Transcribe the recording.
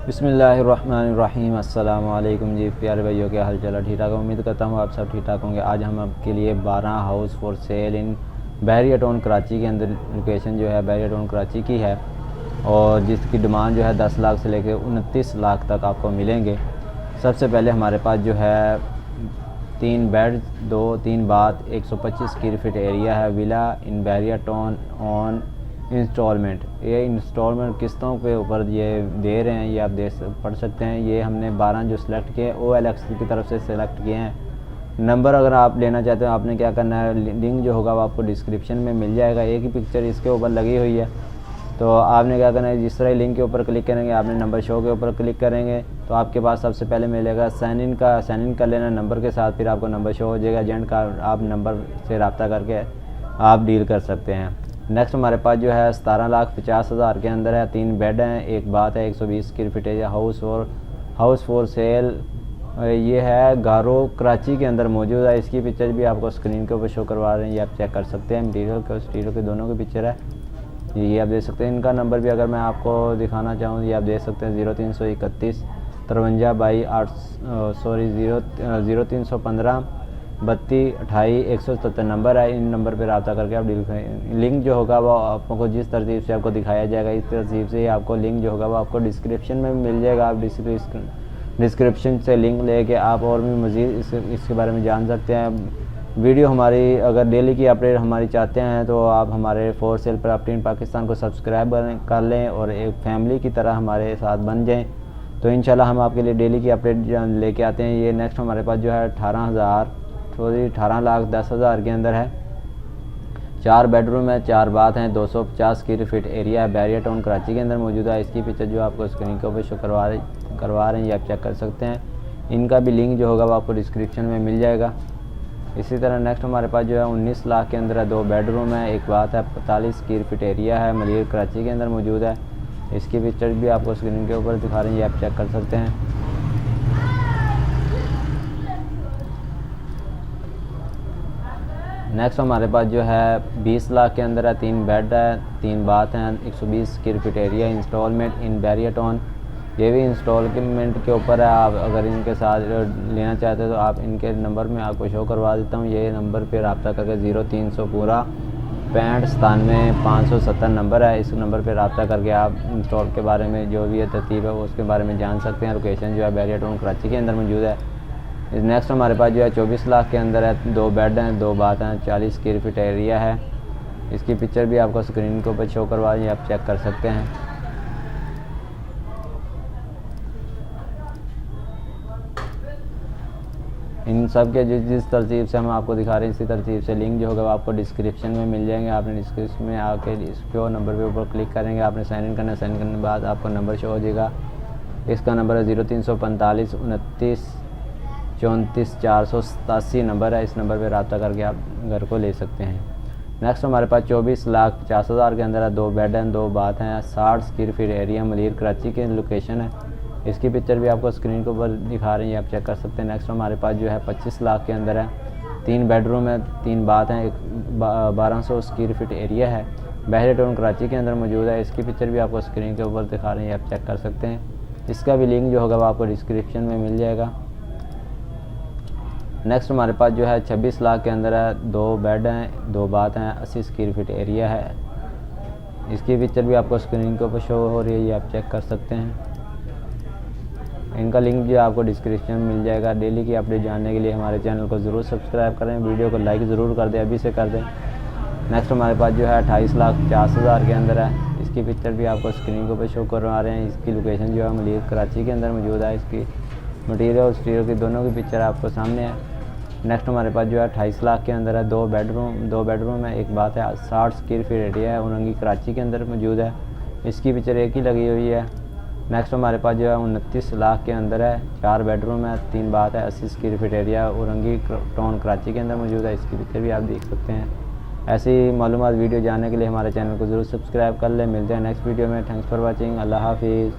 बिस्मिल्लाहिर्रहमानिर्रहीम। अस्सलाम वालेकुम जी प्यारे भाइयों, क्या हाल चाल है? ठीक ठाक, उम्मीद करता हूँ आप सब ठीक ठाक होंगे। आज हम आपके लिए 12 house for sale in Bahria town Karachi के अंदर, लोकेशन जो है बहरिया टाउन कराची की है और जिसकी डिमांड जो है 10 लाख से लेकर 29 लाख तक आपको मिलेंगे। सबसे पहले हमारे पास जो है 3 bed 3 bath 125 square feet area है। Villa in Bahria Town on instalment. ये इंस्टॉलमेंट किस्तों के ऊपर ये दे रहे हैं, ये आप पढ़ सकते हैं। ये हमने 12 जो सिलेक्ट किए OLX की तरफ से सिलेक्ट किए हैं। नंबर अगर आप लेना चाहते हो, आपने क्या करना है, लिंक जो होगा वो आपको डिस्क्रिप्शन में मिल जाएगा। एक ही पिक्चर इसके ऊपर लगी हुई है, तो आपने क्या करना है, जिस तरह लिंक के ऊपर क्लिक करेंगे, आपने नंबर शो के ऊपर क्लिक करेंगे तो आपके पास सबसे पहले मिलेगा साइन इन कर लेना नंबर के साथ। फिर आपको नंबर शो हो जाएगा एजेंट का, आप नंबर से रब्ता करके आप डील कर सकते हैं। नेक्स्ट हमारे पास जो है 17,50,000 के अंदर है। 3 बेड हैं, एक बात है, 120 स्क्वायर फीट है। हाउस फॉर सेल ये है गारो कराची के अंदर मौजूद है। इसकी पिक्चर भी आपको स्क्रीन के ऊपर शो करवा रहे हैं, ये आप चेक कर सकते हैं। मटीरियल के दोनों की पिक्चर है, ये आप देख सकते हैं। इनका नंबर भी अगर मैं आपको दिखाना चाहूँ, ये आप देख सकते हैं 0331 53 बाई 8 0315 32 28 177 नंबर है। इन नंबर पर रब्ता करके आप डील करें। लिंक जो होगा वो आपको जिस तरतीब से आपको दिखाया जाएगा, इस तरतीब से आपको लिंक जो होगा वो आपको डिस्क्रिप्शन में मिल जाएगा। आप डिस्क्रिप्शन से लिंक लेके आप और भी मज़ीद इसके बारे में जान सकते हैं। वीडियो हमारी अगर डेली की अपडेट हमारी चाहते हैं तो आप हमारे for sale property in Pakistan को सब्सक्राइब कर लें और एक फैमिली की तरह हमारे साथ बन जाएं, तो इंशाल्लाह हम आपके लिए डेली की अपडेट लेके आते हैं। ये नेक्स्ट हमारे पास जो है 18,10,000 के अंदर है। 4 बेडरूम है, 4 बाथ हैं, 250 स्क्वायर फीट एरिया है। बहरिया टाउन कराची के अंदर मौजूद है। इसकी पिक्चर जो आपको स्क्रीन के ऊपर शो करवा रहे हैं, ये आप चेक कर सकते हैं। इनका भी लिंक जो होगा वो आपको डिस्क्रिप्शन में मिल जाएगा। इसी तरह नेक्स्ट हमारे पास जो है 19 लाख के अंदर है। 2 बेडरूम है, एक बात है, 45 स्क्वायर फीट एरिया है। मलिर कराची के अंदर मौजूद है। इसकी पिक्चर भी आपको स्क्रीन के ऊपर दिखा रहे हैं, ये आप चेक कर सकते हैं। नेक्स्ट हमारे पास जो है 20 लाख के अंदर है। 3 बेड है, 3 बाथ हैं, 120 स्क्वायर फीट एरिया। इंस्टॉलमेंट इन बहरिया टाउन, ये भी इंस्टॉलमेंट के ऊपर है। आप अगर इनके साथ लेना चाहते हो तो आप इनके नंबर में आपको शो करवा देता हूँ। ये नंबर पे रब्ता करके 0300 पूरा 65 97 570 नंबर है। इस नंबर पे रब्ता करके आप इंस्टॉल के बारे में जो भी है तरतीब है वो उसके बारे में जान सकते हैं। लोकेशन जो है बहरिया टाउन कराची के अंदर मौजूद है। नेक्स्ट हमारे पास जो है 24 लाख के अंदर है। 2 बेड हैं, 2 बाथ हैं, 40 स्क्वायर फीट एरिया है। इसकी पिक्चर भी आपको स्क्रीन के ऊपर शो करवा दें, आप चेक कर सकते हैं। इन सब के जिस तरतीब से हम आपको दिखा रहे हैं, इसी तरतीब से लिंक जो होगा वो आपको डिस्क्रिप्शन में मिल जाएंगे। आपने डिस्क्रिप्शन में आके इस पे नंबर पे ऊपर क्लिक करेंगे, आपने साइन इन करना है। साइन इन करने के बाद आपको नंबर शो हो जाएगा। इसका नंबर है 0345 29 34 487 नंबर है। इस नंबर पर रब्ता करके आप घर को ले सकते हैं। नेक्स्ट हमारे पास 24,50,000 के अंदर है। 2 बेड हैं, 2 बाथ हैं, 60 square feet area. Malir Karachi की लोकेशन है। इसकी पिक्चर भी आपको स्क्रीन के ऊपर दिखा रही है, आप चेक कर सकते हैं। नेक्स्ट हमारे पास जो है 25 लाख के अंदर है। 3 बेडरूम है, 3 बाथ हैं, 1200 स्क्वायर फीट एरिया है। बहरिया टाउन कराची के अंदर मौजूद है। इसकी पिक्चर भी आपको स्क्रीन के ऊपर दिखा रही है, आप चेक कर सकते हैं। इसका भी लिंक जो होगा वो आपको डिस्क्रिप्शन में मिल जाएगा। नेक्स्ट हमारे पास जो है 26 लाख के अंदर है। 2 बेड हैं, 2 बाथ हैं, 80 स्क्वायर फीट एरिया है। इसकी पिक्चर भी आपको स्क्रीन के ऊपर शो हो रही है, ये आप चेक कर सकते हैं। इनका लिंक जो आपको डिस्क्रिप्शन में मिल जाएगा। डेली की अपडेट जानने के लिए हमारे चैनल को ज़रूर सब्सक्राइब करें, वीडियो को लाइक ज़रूर कर दें, अभी से कर दें। नेक्स्ट हमारे पास जो है 28,50,000 के अंदर है। इसकी पिक्चर भी आपको स्क्रीन के ऊपर शो करवा रहे हैं। इसकी लोकेशन जो है मलिर कराची के अंदर मौजूद है। इसकी मटीरियल और स्टीरियल की दोनों की पिक्चर आपको सामने है। नेक्स्ट हमारे पास जो है 28 लाख के अंदर है। 2 बेडरूम है, एक बात है, 60 स्क्वायर फीट एरिया है। उरंगी कराची के अंदर मौजूद है। इसकी पिक्चर एक ही लगी हुई है। नेक्स्ट हमारे पास जो है 29 लाख के अंदर है। 4 बेडरूम है, 3 बाथ है, 80 square feet area. Orangi Town Karachi के अंदर मौजूद है। इसकी पिक्चर भी आप देख सकते हैं। ऐसी मालूमात वीडियो जानने के लिए हमारे चैनल को ज़रूर सब्सक्राइब कर लें। मिलते हैं नेक्स्ट वीडियो में। Thanks for watching. अल्लाह हाफिज़।